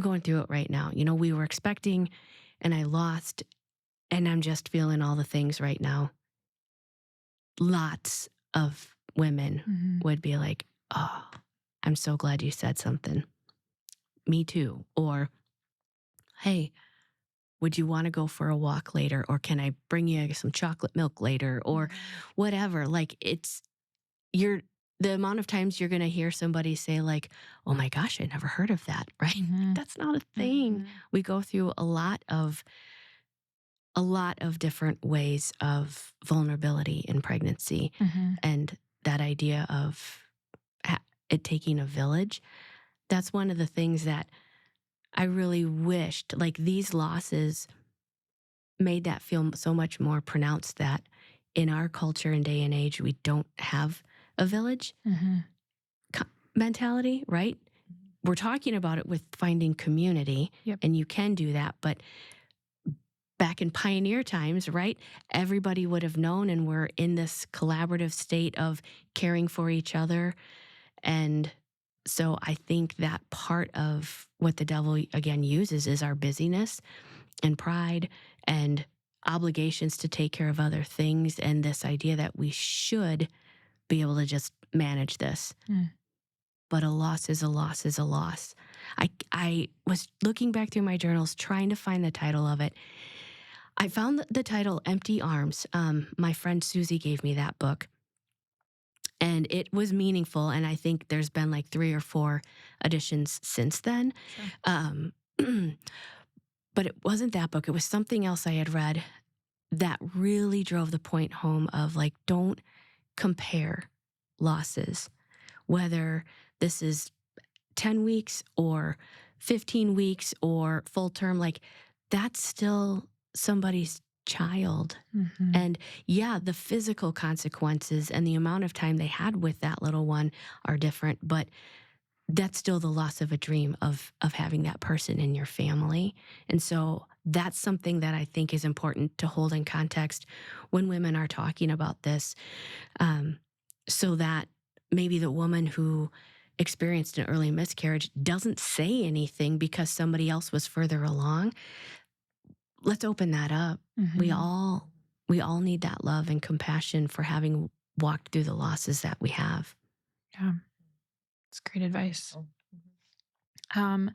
going through it right now. We were expecting and I lost, and I'm just feeling all the things right now. Lots of women would be like, oh, I'm so glad you said something. Me too. Or, hey, would you want to go for a walk later? Or can I bring you some chocolate milk later? Or whatever. Like, the amount of times you're going to hear somebody say like, oh my gosh, I never heard of that, right? That's not a thing. We go through a lot of different ways of vulnerability in pregnancy, and that idea of it taking a village. That's one of the things that I really wished, like, these losses made that feel so much more pronounced, that in our culture and day and age, we don't have a village mentality, right? We're talking about it with finding community, and you can do that, but back in pioneer times, right? Everybody would have known, and we're in this collaborative state of caring for each other. And so I think that part of what the devil, again, uses is our busyness and pride and obligations to take care of other things and this idea that we should be able to just manage this. But a loss is a loss is a loss. I was looking back through my journals trying to find the title of it. I found the title Empty Arms. My friend Susie gave me that book. And it was meaningful, and I think there's been like 3 or 4 editions since then. Sure. But it wasn't that book. It was something else I had read that really drove the point home of like, don't compare losses, whether this is 10 weeks or 15 weeks or full term, like that's still somebody's child. And yeah, the physical consequences and the amount of time they had with that little one are different, but that's still the loss of a dream of having that person in your family. And so that's something that I think is important to hold in context when women are talking about this, so that maybe the woman who experienced an early miscarriage doesn't say anything because somebody else was further along. Let's open that up. We all need that love and compassion for having walked through the losses that we have. Yeah. It's great advice. The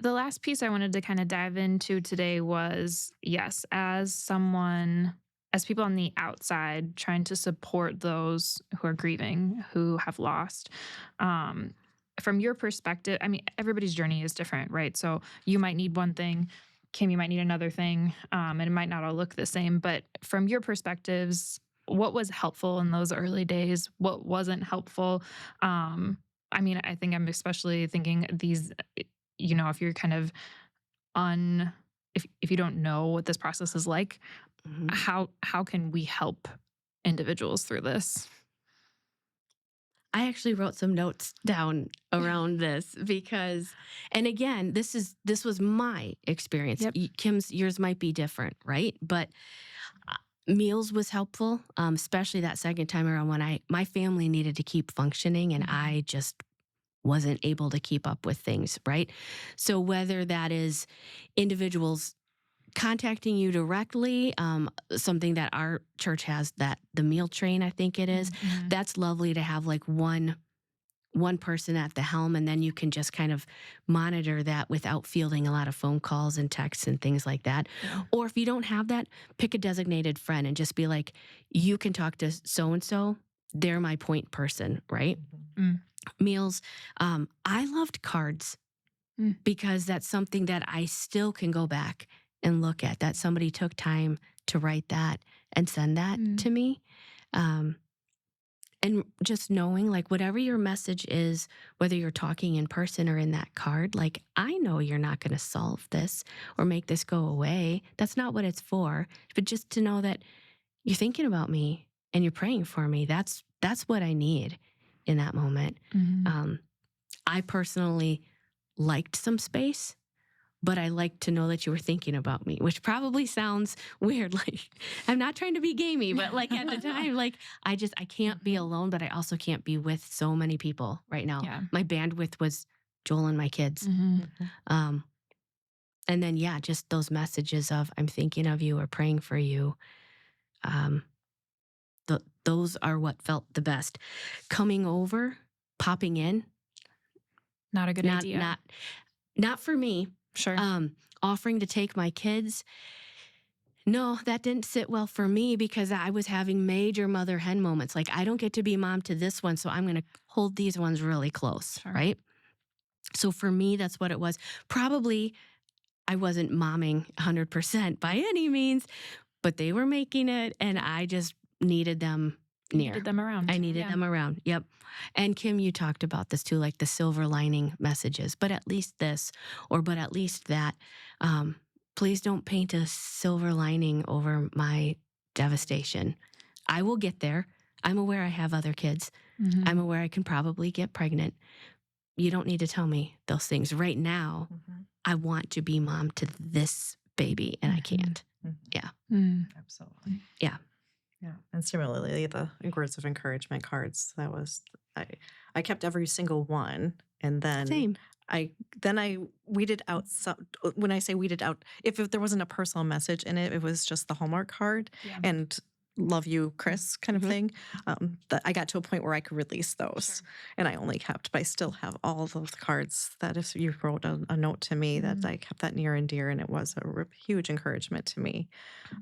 last piece I wanted to kind of dive into today was, yes, as people on the outside trying to support those who are grieving, who have lost. From your perspective, I mean, everybody's journey is different, right? So you might need one thing, Kim, you might need another thing, and it might not all look the same. But from your perspectives, what was helpful in those early days? What wasn't helpful? I mean, I think I'm especially thinking these, if you're kind of if you don't know what this process is like, how can we help individuals through this? I actually wrote some notes down around this because, and again, this was my experience. Yep. Kim's, yours might be different, right? But meals was helpful, especially that second time around when my family needed to keep functioning and I just wasn't able to keep up with things, right? So whether that is individuals contacting you directly, something that our church has, that the meal train, I think it is, that's lovely to have like one person at the helm, and then you can just kind of monitor that without fielding a lot of phone calls and texts and things like that. Yeah. Or if you don't have that, pick a designated friend and just be like, you can talk to so-and-so. They're my point person, right? Meals. I loved cards because that's something that I still can go back and look at, that somebody took time to write that and send that to me. And just knowing, like, whatever your message is, whether you're talking in person or in that card, like, I know you're not going to solve this or make this go away. That's not what it's for. But just to know that you're thinking about me and you're praying for me, that's what I need in that moment. I personally liked some space, but I like to know that you were thinking about me, which probably sounds weird. Like, I'm not trying to be gamey, but like at the time, like I can't be alone, but I also can't be with so many people right now. Yeah. My bandwidth was Joel and my kids. And then, yeah, just those messages of I'm thinking of you or praying for you. Those are what felt the best. Coming over, popping in. Not a good idea. Not for me. Sure. Offering to take my kids. No, that didn't sit well for me because I was having major mother hen moments. Like, I don't get to be mom to this one, so I'm going to hold these ones really close, right? So for me, that's what it was. Probably I wasn't momming 100% by any means, but they were making it, and I just needed them near. Needed them around. I needed them around. Yep. And Kim, you talked about this too, like the silver lining messages, but at least this, or but at least that. Please don't paint a silver lining over my devastation. I will get there. I'm aware I have other kids. I'm aware I can probably get pregnant. You don't need to tell me those things. Right now, I want to be mom to this baby, and I can't. Yeah. Absolutely. Yeah. Yeah. And similarly, the words of encouragement cards, that was, I kept every single one. And then Same. I weeded out some. When I say weeded out, if there wasn't a personal message in it, it was just the Hallmark card Yeah. and love you, Chris kind of thing. That I got to a point where I could release those, and I only kept. But I still have all of those cards that if you wrote a note to me, that I kept that near and dear, and it was a huge encouragement to me.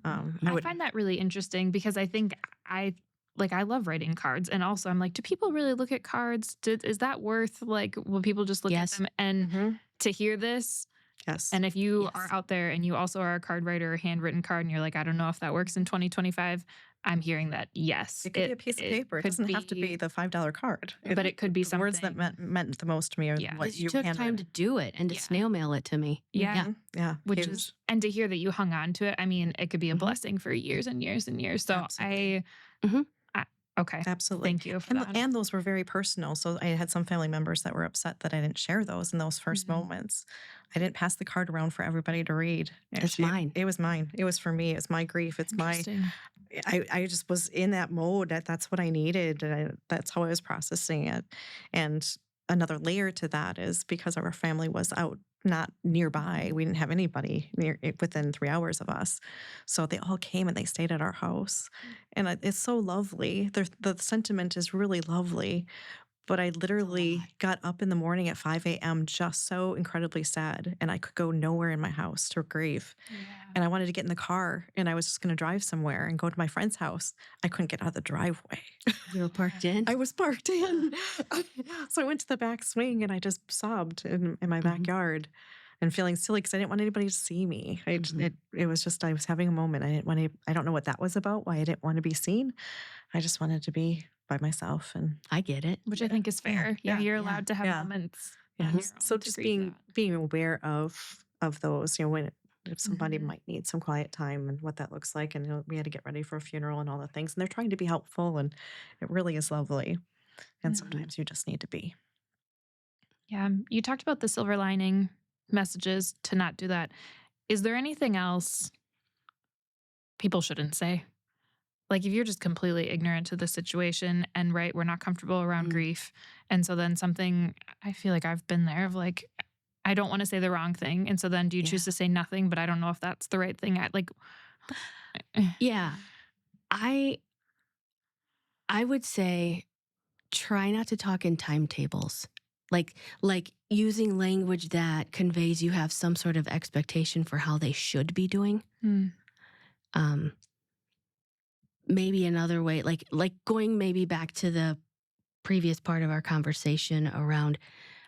I find that really interesting because I think I love writing cards, and also I'm like, do people really look at cards? Is that worth will people just look at Yes. them? And to hear this, Yes. and if you are out there and you also are a card writer, a handwritten card, and you're like, I don't know if that works in 2025, I'm hearing that yes, It could be a piece of paper. It doesn't have to be the $5 card. But it could be the words that something- meant the most to me are what You you took time handwritten. to do it and to Yeah. snail mail it to me. Yeah. Yeah, Which huge. is, and to hear that you hung on to it, I mean, it could be a blessing for years and years and years. So Absolutely. okay. Absolutely. Thank you for And, that. and those were very personal. So I had some family members that were upset that I didn't share those in those first moments. I didn't pass the card around for everybody to read. It's mine. It was mine. It was for me. It's my grief. It's my. Interesting. I just was in that mode. That's what I needed. And that's how I was processing it. And another layer to that is because our family was out, not nearby. We didn't have anybody within 3 hours of us. So they all came and they stayed at our house. And it's so lovely. The sentiment is really lovely. But I literally got up in the morning at 5 a.m. just so incredibly sad. And I could go nowhere in my house to grieve. Yeah. And I wanted to get in the car and I was just going to drive somewhere and go to my friend's house. I couldn't get out of the driveway. You were parked in? I was parked in. So I went to the back swing and I just sobbed in my backyard and feeling silly because I didn't want anybody to see me. It was just, I was having a moment. I don't know what that was about, why I didn't want to be seen. I just wanted to be by myself. And I get it. Which I think is fair. Yeah, you're allowed to have moments. on your So own to just grieve that. being aware of those, when if somebody might need some quiet time and what that looks like. And we had to get ready for a funeral and all the things. And they're trying to be helpful and it really is lovely. And sometimes you just need to be. Yeah. You talked about the silver lining messages to not do that. Is there anything else people shouldn't say? Like if you're just completely ignorant to the situation and we're not comfortable around grief. And so then something, I feel like I've been there of like, I don't want to say the wrong thing. And so then do you choose to say nothing, but I don't know if that's the right thing. Yeah. I would say try not to talk in timetables. Like using language that conveys you have some sort of expectation for how they should be doing. Maybe another way, like going maybe back to the previous part of our conversation around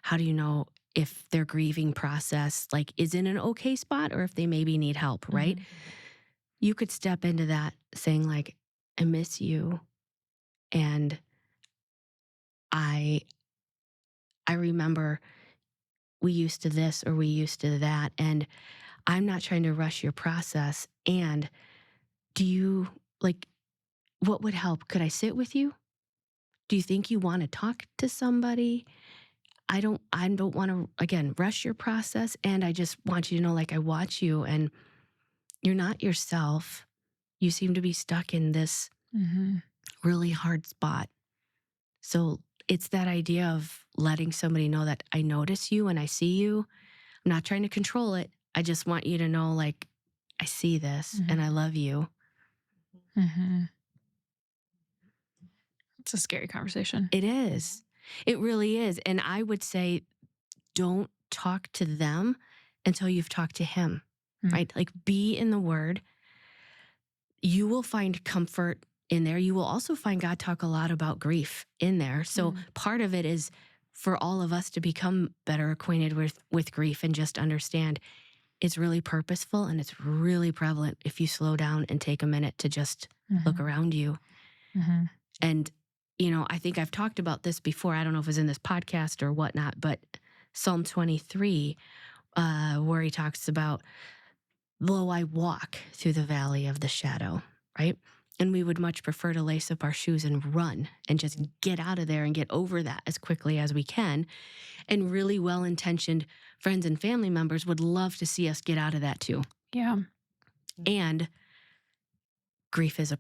how do you know if their grieving process is in an okay spot or if they maybe need help, right? You could step into that saying I miss you and I remember we used to this or we used to that, and I'm not trying to rush your process. And do you what would help? Could I sit with you? Do you think you want to talk to somebody? I don't want to, again, rush your process. And I just want you to know, I watch you and you're not yourself. You seem to be stuck in this really hard spot. So it's that idea of letting somebody know that I notice you and I see you. I'm not trying to control it. I just want you to know, I see this and I love you. It's a scary conversation. It is. It really is. And I would say, don't talk to them until you've talked to him, right? Be in the Word. You will find comfort in there. You will also find God talk a lot about grief in there. So part of it is for all of us to become better acquainted with grief and just understand it's really purposeful and it's really prevalent if you slow down and take a minute to just look around you. And I think I've talked about this before. I don't know if it was in this podcast or whatnot, but Psalm 23, where he talks about, lo, I walk through the valley of the shadow, right? And we would much prefer to lace up our shoes and run and just get out of there and get over that as quickly as we can. And really well-intentioned friends and family members would love to see us get out of that too. Yeah. And grief is a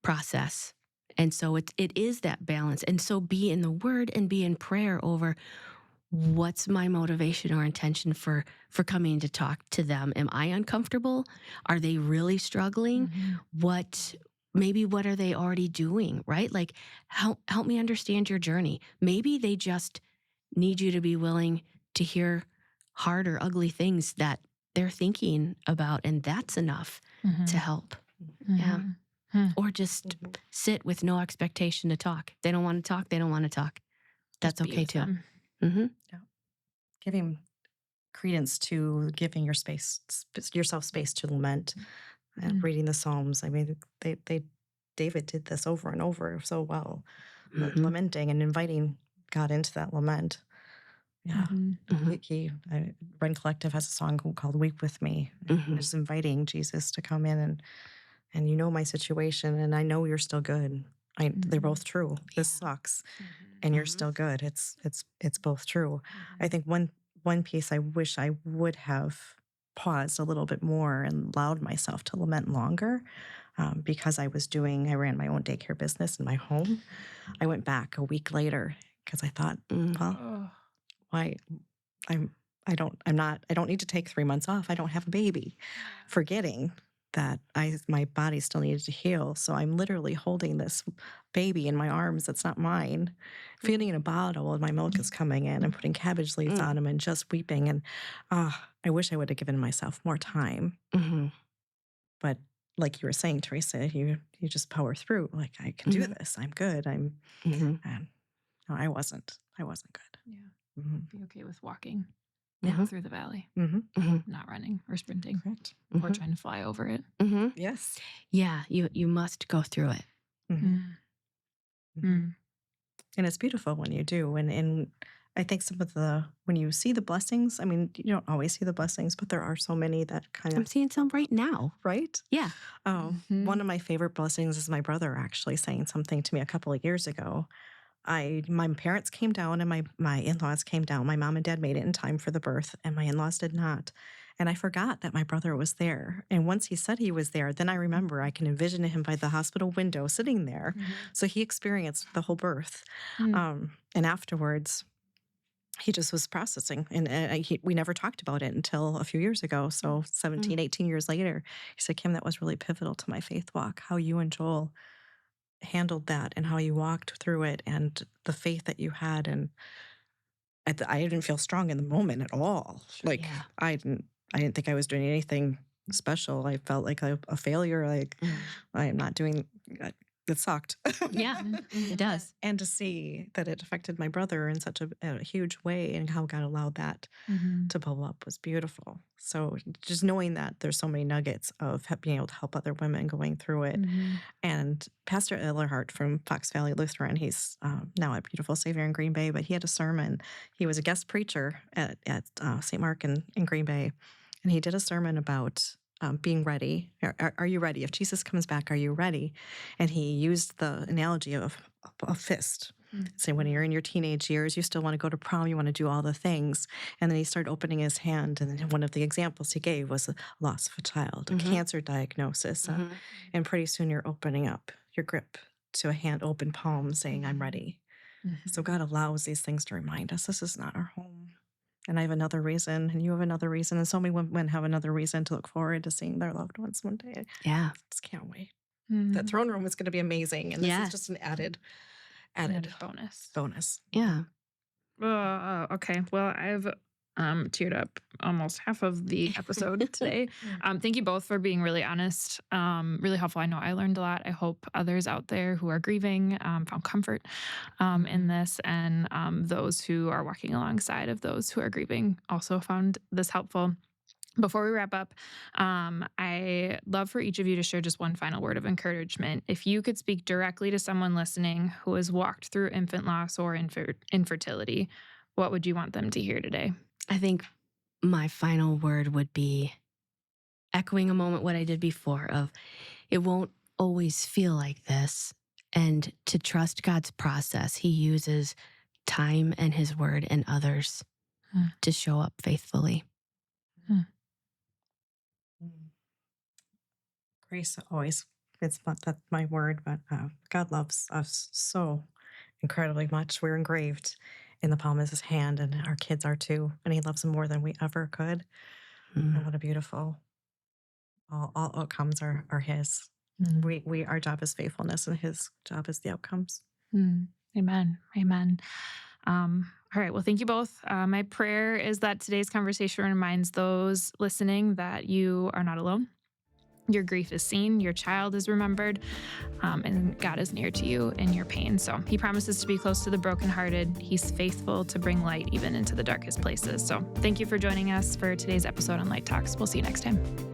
process. And so it is that balance. And so be in the Word and be in prayer over what's my motivation or intention for coming to talk to them? Am I uncomfortable? Are they really struggling? What are they already doing, right? Like, help me understand your journey. Maybe they just need you to be willing to hear hard or ugly things that they're thinking about, and that's enough to help. Yeah. Or just sit with no expectation to talk. They don't want to talk. They don't want to talk. That's okay too. Yeah. Giving credence to giving yourself space to lament, and reading the Psalms. I mean, David did this over and over so well, lamenting and inviting God into that lament. Yeah. Run Collective has a song called "Weep with Me." Just inviting Jesus to come in and you know my situation, and I know you're still good. They're both true. This sucks, and you're still good. It's both true. I think one piece I wish I would have paused a little bit more and allowed myself to lament longer, because I ran my own daycare business in my home. I went back a week later because I thought, well, why I don't need to take 3 months off. I don't have a baby, forgetting that my body still needed to heal. So I'm literally holding this baby in my arms that's not mine, feeding in a bottle while my milk is coming in, and putting cabbage leaves on him and just weeping. And I wish I would have given myself more time. But like you were saying, Theresa, you just power through. Like, I can do this. I'm good. And no, I wasn't good. Yeah. Be okay with walking through the valley, Mm-hmm. not running or sprinting, Correct. or trying to fly over it. Yes. Yeah, you must go through it. And it's beautiful when you do. And I think when you see the blessings, I mean, you don't always see the blessings, but there are so many that kind of. I'm seeing some right now. Right? Yeah. One of my favorite blessings is my brother actually saying something to me a couple of years ago. My parents came down and my in-laws came down. My mom and dad made it in time for the birth, and my in-laws did not. And I forgot that my brother was there. And once he said he was there, then I remember I can envision him by the hospital window sitting there. So he experienced the whole birth. And afterwards, he just was processing. And we never talked about it until a few years ago. So 17, 18 years later, he said, Kim, that was really pivotal to my faith walk, how you and Joel handled that and how you walked through it and the faith that you had. And I didn't feel strong in the moment at all. Like, I didn't think I was doing anything special. I felt like a failure. Like, I am not doing. It sucked. Yeah, it does. And to see that it affected my brother in such a huge way, and how God allowed that to bubble up was beautiful. So just knowing that there's so many nuggets of being able to help other women going through it. And Pastor Ellerhart from Fox Valley Lutheran, he's now at Beautiful Savior in Green Bay, but he had a sermon. He was a guest preacher at St. Mark in Green Bay, and he did a sermon about being ready. Are you ready? If Jesus comes back, are you ready? And he used the analogy of a fist. Say, when you're in your teenage years, you still want to go to prom, you want to do all the things. And then he started opening his hand, and then one of the examples he gave was a loss of a child, a cancer diagnosis. And pretty soon you're opening up your grip to a hand, open palm, saying, I'm ready. So God allows these things to remind us this is not our home. And I have another reason, and you have another reason, and so many women have another reason to look forward to seeing their loved ones one day. Yeah. Just can't wait. That throne room is going to be amazing, and this is just an added bonus. Yeah. Okay. Well, I've teared up almost half of the episode today. Thank you both for being really honest, really helpful. I know I learned a lot. I hope others out there who are grieving found comfort in this, and those who are walking alongside of those who are grieving also found this helpful. Before we wrap up, I love for each of you to share just one final word of encouragement. If you could speak directly to someone listening who has walked through infant loss or infertility, what would you want them to hear today? I think my final word would be echoing a moment what I did before of it won't always feel like this, and to trust God's process. He uses time and his word and others to show up faithfully. Grace always, it's not that my word, but God loves us so incredibly much. We're engraved in the palm of his hand, and our kids are too. And he loves them more than we ever could. And what a beautiful, all outcomes are his. Our job is faithfulness, and his job is the outcomes. Amen. Amen. All right. Well, thank you both. My prayer is that today's conversation reminds those listening that you are not alone. Your grief is seen, your child is remembered, and God is near to you in your pain. So he promises to be close to the brokenhearted. He's faithful to bring light even into the darkest places. So thank you for joining us for today's episode on Light Talks. We'll see you next time.